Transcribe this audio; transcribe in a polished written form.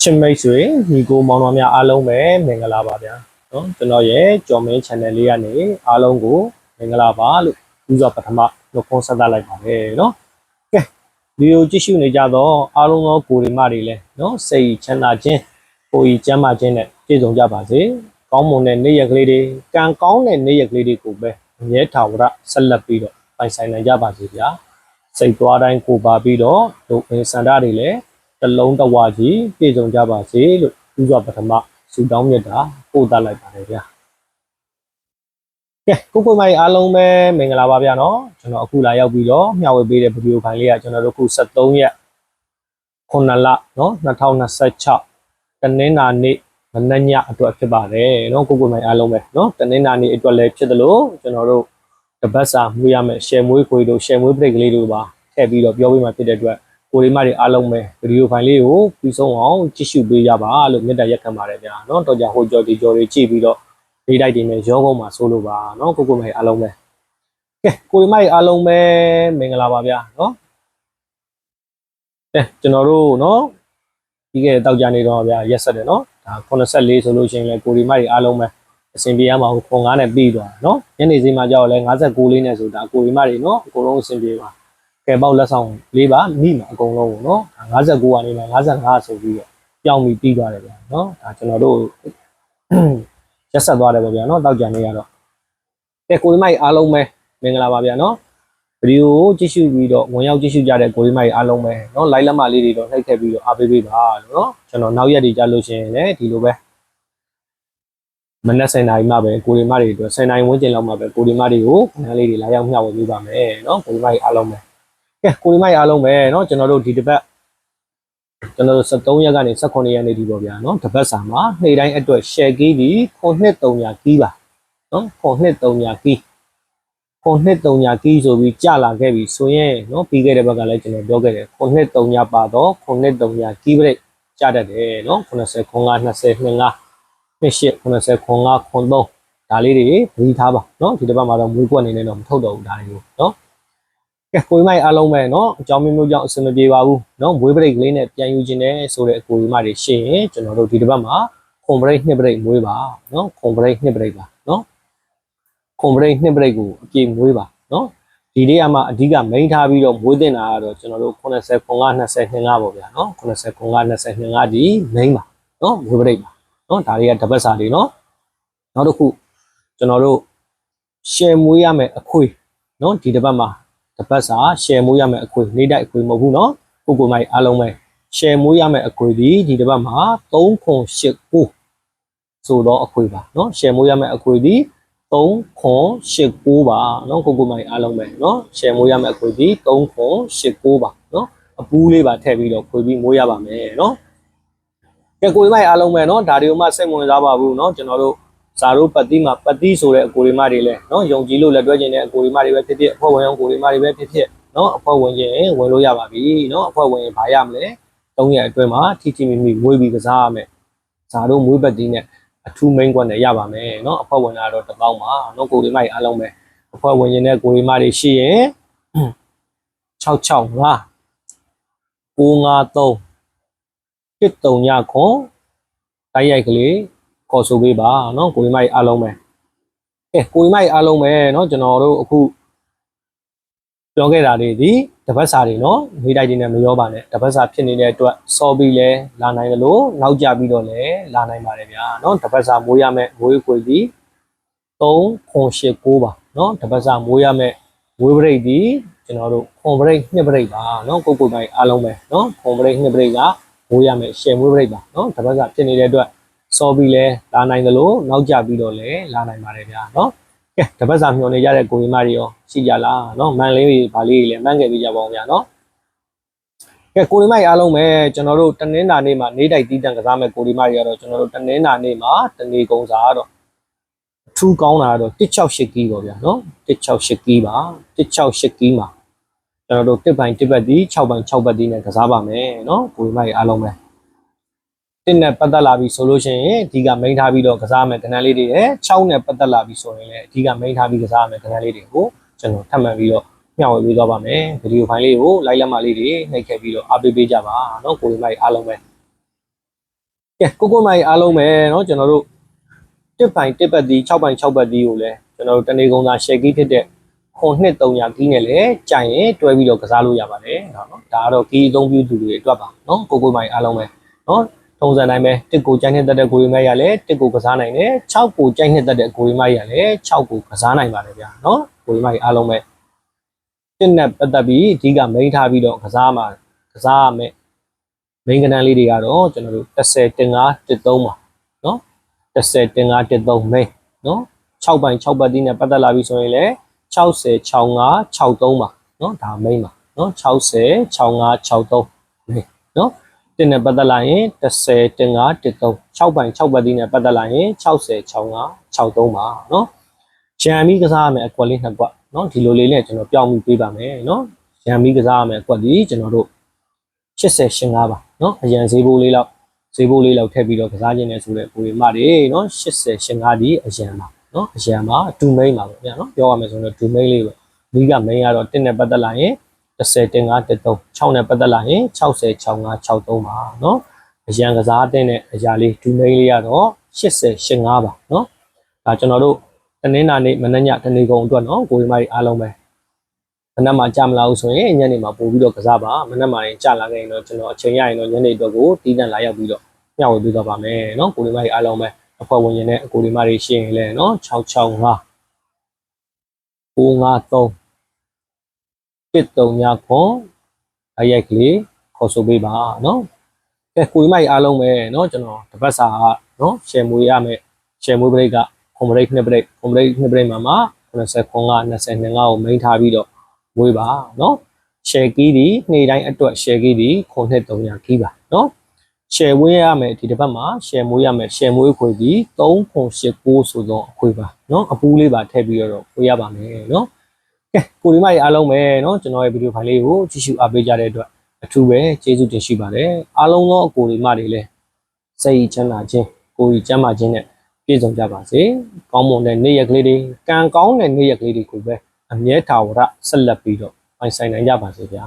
ချင်းမိတ်ဆွေညီကိုမောင်နှမများအားလုံးပဲမင်္ဂလာပါဗျာနော်ကျွန်တော်ရဲ့ကျော်မင်း channel လေးကနေအားလုံးကိုမင်္ဂလာပါလို့ဦးစွာပထမနှုတ်ခွန်းဆက်သလိုက်ပါတယ်နော်ကဲဗီဒီယိုကြည့်ရှုနေကြတော့အားလုံးသောကိုယ်တွေမတွေလည်းနော်စိတ်ချမ်းသာခြင်းကိုယ်ကြီးကျန်းမာခြင်းနဲ့ပြည့်စုံကြပါစေကောင်းမွန်တဲ့နေ့ရက်ကလေးတွေကံကောင်းတဲ့နေ့ရက်ကလေးတွေကိုပဲအမြဲထာဝရဆက်လက်ပြီးတော့ပိုင်ဆိုင်နိုင်ကြပါစေဗျာစိတ်သွားတိုင်းကိုပါပြီးတော့တို့စန္ဒတွေလည်းတလုံးတဝါကြီးပြည့်စုံကြပါစေလို့ဥစွာပထမဆုတောင်းမြတ်တာပို့သလိုက်ပါတယ်ဗျာကဲကိုမိုင်အားလုံးပဲမင်္ဂလာပါဗျာနော်ကျွန်တော်အခုလာရောက်ပြီးတော့မျှဝေပေးတဲ့ဗီဒီယိုဖိုင်လေးကကျွန်တော်တို့ခု73ရက်9လနော်2026တနင်္လာနေ့မနက်ညအတွက်ဖြစ်ပါတယ်နော်ကိုမိုင်အားလုံးပဲနော်တနင်္လာနေ့အတွက်လည်းဖြစ်တယ်လို့ကျွန်တော်တို့တပတ်စာမွေးရမယ်ရှယ်မွေးခွေတို့ရှယ်မွေးပရိတ်ကလေးတို့ပါထည့်ပြီးတော့ပြောပေးမှဖြစ်တဲ့အတွက်ကိုရီမတွေအားလုံးပဲဗီဒီယိုဖိုင်လေးကိုပြီးဆုံးအောင်ကြည့်ရှုပေးကြပါလို့မေတ္တာရက်ခံပါတယ်ဗျာเนาะတော့ကြဟိုကြော်ဒီကြော်တွေကြည့်ပြီးတော့ဒီတိုက်တွေနဲ့ရောကုန်းမှာဆိုလို့ပါเนาะကိုမိုင်အားလုံးပဲကဲကိုရီမတွေအားလုံးပဲမင်္ဂလာပါဗျာเนาะကျွန်တော်တို့เนาะဒီကတောက်ကြနေတော့ဗျာရက်ဆက်တယ်เนาะဒါ84ဆိုလို့ရှိရင်လည်းကိုရီမတွေအားလုံးပဲအစဉ်ပြေရမှာခွန်9နဲ့ပြီးသွားเนาะညနေစီမှာကြောက်လဲ59လေးနဲ့ဆိုတာကိုရီမတွေเนาะအကုန်လုံးအစဉ်ပြေပါကဲပေါက်လက်ဆောင်လေးပါမိမှာအကုန်လုံးကိုနော်59ကနေမှ55ဆိုပြီးတော့ပြောင်းပြီးပြီးသွားတယ်ဗျာနော်ဒါကျွန်တော်တို့ရက်ဆက်သွားတယ်ပေါ့ဗျာနော်တောက်ကြနေရတော့ကဲကိုရီမိုက်အားလုံးပဲမင်္ဂလာပါဗျာနော်ဗီဒီယိုကိုကြည့်ရှုပြီးတော့ဝင်ရောက်ကြည့်ရှုကြတဲ့ကိုရီမိုက်အားလုံးပဲနော်လိုက်လက်မလေးတွေတော့နှိပ်ခဲ့ပြီးတော့အားပေးပေးပါလို့နော်ကျွန်တော်နောက်ရက်တွေကြာလို့ရှိရင်လည်းဒီလိုပဲမနက်7:00 နာရီမှပဲကိုရီမတွေအတွက်7:00 နာရီဝန်းကျင်လောက်မှပဲကိုရီမတွေကိုခဏလေးတွေလာရောက်မျှဝေပေးပါမယ်နော်ကိုရီမိုက်အားလုံးပဲကဲကိုရီမိုက်အားလုံးပဲเนาะကျွန်တော်တို့ဒီတစ်ပတ်ကျွန်တော်တို့73ရက်ကနေ18ရက်နေ့ဒီပေါ့ဗျာเนาะတစ်ပတ်စာမှာနေ့တိုင်းအတွက် share key ဒီ9300 key ပါเนาะ9300 key 9300 key ဆိုပြီးကြာလာခဲ့ပြီဆိုရင်เนาะပြီးခဲ့တဲ့ဘက်ကလည်းကျွန်တော်ပြောခဲ့တယ်9300ပါတော့9300 key ပဲကြာတတ်တယ်เนาะ90 95 20 25 28 90 95 93ဒါလေးတွေပြီးထားပါเนาะဒီတစ်ပတ်မှာတော့မွေးကွက်နေနေတော့မထုတ်တော့ဘူးဒါတွေကိုเนาะကဲကိုရီမိုက်အားလုံးပဲเนาะအကြောင်းမျိုးကြောင့်အဆင်မပြေပါဘူးเนาะမွေးပရိတ်ကလေးနဲ့ပြန်ယူခြင်းနဲ့ဆိုတဲ့အကိုရီမတွေရှင်းရင်ကျွန်တော်တို့ဒီတစ်ပတ်မှာခွန်ပရိတ်နှစ်ပရိတ်မွေးပါเนาะခွန်ပရိတ်နှစ်ပရိတ်ပါเนาะခွန်ပရိတ်နှစ်ပရိတ်ကိုအပြေမွေးပါเนาะဒီလေးအမှအဓိကမိန်းထားပြီးတော့မွေးတင်တာကတော့ကျွန်တော်တို့90 95 20 25ပေါ့ဗျာเนาะ90 95 20 25ဒီမိန်းပါเนาะမွေးပရိတ်ပါเนาะဒါတွေကတပတ်စာတွေเนาะနောက်တစ်ခုကျွန်တော်တို့ရှယ်မွေးရမယ်အခွေเนาะဒီတစ်ပတ်မှာတပတ်စာ share မွေးရမယ်အခွေနေ့တိုက်အခွေမဟုတ်ဘူးเนาะကိုမိုက်အားလုံးပဲ share မွေးရမယ်အခွေဒီတစ်ပတ်မှာ3989ဆိုတော့အခွေပါเนาะ share မွေးရမယ်အခွေဒီ3989ပါเนาะကိုမိုက်အားလုံးပဲเนาะ share မွေးရမယ်အခွေဒီ3989ပါเนาะအပူးလေးပါထည့်ပြီးတော့ခွေပြီးမွေးရပါမယ်เนาะကဲကိုမိုက်အားလုံးပဲเนาะဒါတွေကိုမှစိတ်ဝင်စားပါဘူးเนาะကျွန်တော်တို့ဇာတို့ပတိမှာပတိဆိုတဲ့အကိုရီမတွေလဲเนาะယုံကြည်လို့လက်တွဲခြင်းတဲ့အကိုရီမတွေပဲဖြစ်ဖြစ်အဖွဲ့ဝင်အောင်ကိုရီမတွေပဲဖြစ်ဖြစ်เนาะအဖွဲ့ဝင်ခြင်းဝင်လို့ရပါပြီเนาะအဖွဲ့ဝင်ဘာရမလဲ3ရက်အတွင်းမှာထိထိမိမိမွေးပြီးကစားရမယ်ဇာတို့မွေးပတိနဲ့အထူးမိန်ကွက်နဲ့ရပါမယ်เนาะအဖွဲ့ဝင်လာတော့1000ပါเนาะကိုရီမတွေအားလုံးပဲအဖွဲ့ဝင်ခြင်းတဲ့ကိုရီမတွေရှိရင်665 953 139ခွန်တိုက်ရိုက်ကလေးခေါ်ဆိုပေးပါเนาะကိုရီမိုက်အားလုံးပဲကိုရီမိုက်အားလုံးပဲเนาะကျွန်တော်တို့အခုပြောခဲ့တာတွေဒီတပတ်စာတွေเนาะမိတိုက်တွေနဲ့မရောပါနဲ့တပတ်စာဖြစ်နေတဲ့အတွက်စောပြီးလဲလာနိုင်တယ်လို့နောက်ကြပြီးတော့လဲလာနိုင်ပါတယ်ဗျာเนาะတပတ်စာမိုးရမယ်မွေးခွေဒီ3989ပါเนาะတပတ်စာမိုးရမယ်မွေးပရိတ်ဒီကျွန်တော်တို့ခွန်ပရိတ်နှစ်ပရိတ်ပါเนาะကိုမိုက်အားလုံးပဲเนาะခွန်ပရိတ်နှစ်ပရိတ်ကမိုးရမယ်ရှယ်မွေးပရိတ်ပါเนาะတပတ်စာဖြစ်နေတဲ့အတွက်စောပြီးလဲလာနိုင်တယ်လို့နောက်ကြပြီးတော့လဲလာနိုင်ပါတယ်ဗျာเนาะကဲတပတ်စာမျှော်နေကြတဲ့ကိုရီမတွေရောရှိကြလားเนาะမန်လေးတွေဗာလေးတွေလည်းမှန်းခဲ့ပြီးကြပါအောင်ဗျာเนาะကဲကိုရီမတွေအားလုံးပဲကျွန်တော်တို့တနင်္လာနေ့မှာနေတိုက်တီးတန့်ကစားမဲ့ကိုရီမတွေကတော့ကျွန်တော်တို့တနင်္လာနေ့မှာတနေကုံစာကတော့အထူးကောင်းတာကတော့168ကီးပေါ့ဗျာเนาะ168ကီးပါ168ကီးမှာကျွန်တော်တို့1ပိုင်း1ဘက်ဒီ6ပိုင်း6ဘက်ဒီနဲ့ကစားပါမယ်เนาะကိုရီမတွေအားလုံးပဲ1နဲ့ပတ်သက်လာပြီဆိုလို့ရှိရင်အဓိကမိန်းထားပြီးတော့ကစားမယ်ကဏ္ဍလေးတွေရယ်6နဲ့ပတ်သက်လာပြီဆိုရင်လည်းအဓိကမိန်းထားပြီးကစားမယ်ကဏ္ဍလေးတွေကိုကျွန်တော်ထပ်မံပြီးတော့မျှဝေပေးသွားပါမယ်ဗီဒီယိုဖိုင်လေးကိုလိုက်လက်မလေးတွေနှိပ်ခဲ့ပြီးတော့အားပေးပေးကြပါเนาะကိုရီမိုက်အားလုံးပဲ ကဲကိုမိုင်အားလုံးပဲเนาะကျွန်တော်တို့တစ်ပိုင်တစ်ပတ်ဒီ6ပိုင်6ပတ်ဒီကိုလည်းကျွန်တော်တို့တနေကုန်သာ share key ဖြစ်တဲ့ခွန်နှစ်300 key နဲ့လည်းကြိုင်ရင်တွဲပြီးတော့ကစားလို့ရပါတယ်เนาะဒါကတော့ key အသုံးပြုသူတွေအတွက်ပါเนาะကိုမိုင်အားလုံးပဲเนาะထုံစံတိုင်းပဲတစ်ကိုကြိုင်နှစ်သက်တဲ့ကိုရီမိုင်ရလည်းတစ်ကိုကစားနိုင်တယ်6ကိုကြိုင်နှစ်သက်တဲ့ကိုရီမိုင်ရလည်း6ကိုကစားနိုင်ပါတယ်ဗျာเนาะကိုရီမိုင်အားလုံးပဲတစ်နဲ့ပတ်သက်ပြီးအဓိက main ထားပြီးတော့ကစားရမယ်မိန်းကနန်းလေးတွေကတော့ကျွန်တော်တို့10တင်5 13ပါเนาะ10တင်5 13မိန်းเนาะ6ပိုင်6ပတ်တီးနဲ့ပတ်သက်လာပြီဆိုရင်လည်း60 65 63ပါเนาะဒါမိန်းပါเนาะ60 65 63မိန်းเนาะတင်နဲ့ပတ်သက်လာရင်10တင်5 13 6ပိုင်6ပတ်တီးနဲ့ပတ်သက်လာရင်60 65 63ပါเนาะဂျန်မီကစားရမယ်အကွက်လေးနှစ်ကွက်เนาะဒီလိုလေးနဲ့ကျွန်တော်ပြောင်းပြီးပေးပါမယ်เนาะဂျန်မီကစားရမယ်အကွက်ဒီကျွန်တော်တို့80 85ပါเนาะအရန်ဈေးဘိုးလေးလောက်ထည့်ပြီးတော့ကစားခြင်းနဲ့ဆိုတဲ့ကိုရီမတွေเนาะ80 85ဒီအရန်ပါเนาะအရန်ပါဒူမိန်ပါပဲဗျာเนาะပြောရမယ်ဆိုတော့ဒူမိန်လေးပဲဒီကမိန်ကတော့1နဲ့ပတ်သက်လာရင်10တင်5 13 6နဲ့ပတ်သက်လာရင်60 65 63ပါเนาะအရန်ကစားတဲ့အရာလေးဒူမိန်လေးကတော့80 85ပါเนาะဒါကျွန်တော်တို့တနင်္လာနေ့မနက်ညတနေကုန်အတွက်เนาะကိုရီမတွေအားလုံးပဲမနက်မှာကြာမလာဘူးဆိုရင်ညနေမှာပို့ပြီးတော့ကစားပါမနက်မှာရင်ကြာလာခဲ့ရင်တော့ကျွန်တော်အချိန်ရရင်တော့ညနေအတွက်ကိုတီးတန့်လာရောက်ပြီးတော့ညဝေပေးသွားပါမယ်เนาะကိုရီမကြီးအားလုံးပဲအဖွဲ့ဝင်ရင်နဲ့ကိုရီမကြီးရှိရင်လည်းเนาะ665 953 139ခွန်အရိုက်ကလေးခေါ်ဆိုပေးပါเนาะကဲကိုရီမကြီးအားလုံးပဲเนาะကျွန်တော်တပတ်စာကเนาะရှယ်မွေရမယ်ရှယ်မွေဘရိတ်ကခွန်ဘရိတ်နှစ်ဘရိတ်မှာ90ခွန်က20နှစ်ကိုမိန်းထားပြီးတော့ဝေးပါเนาะရှယ်ကီးဒီနေ့တိုင်းအတွက်ရှယ်ကီးဒီခွန်နှစ်300ကီးပါเนาะရှယ်ဝေးရမယ်ဒီတစ်ပတ်မှာရှယ်မွေးရမယ်ရှယ်မွေးခွေဒီ3.89ဆိုတော့အခွေပါเนาะအပူးလေးပါထည့်ပြီးတော့ဝေးရပါမယ်เนาะကဲကိုဒီမကြီးအားလုံးပဲเนาะကျွန်တော်ရဲ့ဗီဒီယိုဖိုင်လေးကိုကြည့်ရှုအားပေးကြတဲ့အတွက်အထူးပဲကျေးဇူးတင်ရှိပါတယ်အားလုံးသောကိုဒီမတွေလည်းစိတ်ချမ်းသာခြင်းကိုယ်ကြီးကျမ်းမာခြင်းနဲ့ပြည့်စုံကြပါစေကောင်းမွန်တဲ့နေ့ရက်ကလေးတွေကံကောင်းတဲ့နေ့ရက်ကလေးတွေကိုပဲအမြဲထာဝရဆက်လက်ပြီးတော့ပိုင်ဆိုင်နိုင်ကြပါစေဗျာ